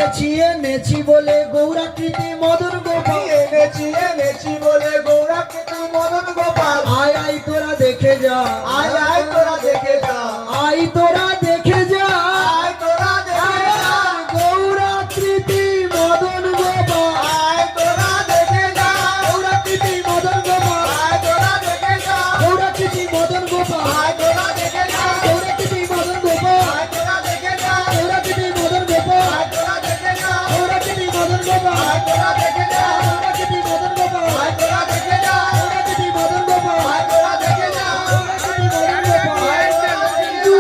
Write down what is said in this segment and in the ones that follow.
এনেছি বলে গৌরাকৃতি মদন গোপাল, এনেছি বলে গৌরাকৃতি মদন গোপাল। আয় আয় তোরা দেখে যা, আয় আয় তোরা দেখে যা, আয় তোরা দেখে যা, আয় তোরা দেখে যা, গৌরাকৃতি মদন গোপাল, আয় তোরা দেখে যা, গৌরাকৃতি মদন গোপাল, আয় তোরা দেখে যা, গৌরাকৃতি মদন গোপাল, আয় তোরা দেখে যা, গৌরাকৃতি মদন গোপাল, আয় তোরা দেখে যা, গৌরাকৃতি মদন গোপাল, আয় তোরা দেখে যা, গৌরাকৃতি মদন গোপাল, আয় তোরা দেখে যা, গৌরাকৃতি মদন গোপাল, আয় তোরা দেখে যা, গৌরাকৃতি মদন গোপাল, আয় তোরা দেখে যা, গৌরাকৃতি মদন গোপাল। আয় তোরা দেখে যা।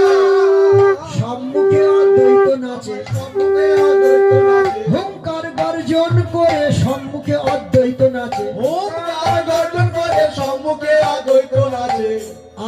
সম্মুখে অদ্বৈত নাচে, সম্মুখে অদ্বৈত নাচে, হুঙ্কার গর্জন করে সম্মুখে অদ্বৈত নাচে, হুঙ্কার গর্জন করে সম্মুখে অদ্বৈত নাচে।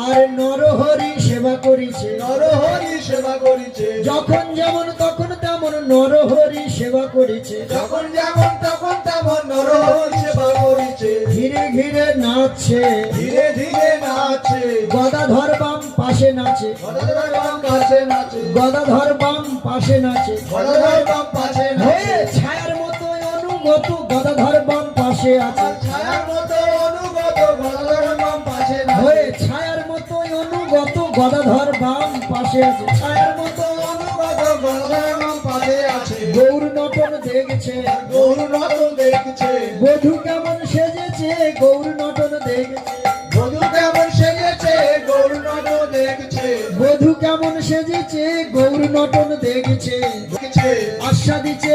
আর নরহরি সেবা করিছে, নরহরি সেবা করিছে, যখন যেমন তখন তেমন নরহরি সেবা করিছে, যখন যেমন তখন তেমন নরহরি সেবা করিছে। ধীরে ধীরে নাচছে, ধীরে ধীরে নাচে, গদাধর বাম পাশে নাচে, গদাধর বাম কাছে নাচে, গদাধর বাম পাশে নাচে, গদাধর বাম পাশে হয়ে নাচে। ছায়ার মতো অনুগত গদাধর বাম পাশে আছে, ছায়ার মতো অনুগত গদাধর বাম পাশে হয়ে নাচে, ছায়ার মতো অনুগত গদাধর বাম পাশে আছে, ছায়ার মতো অনুগত গদাধর বাম পাশে আছে। গৌর নটন দেখছে, গৌর নটন দেখছে, বধূ কেমন সেজেছে, গৌর নটন দেখছে, বধূ কেমন সেজেছে, গৌর নটন দেখছে, বধূ কেমন সেজেছে, গৌর নটন দেখছে, দেখছে। আস্বাদিছে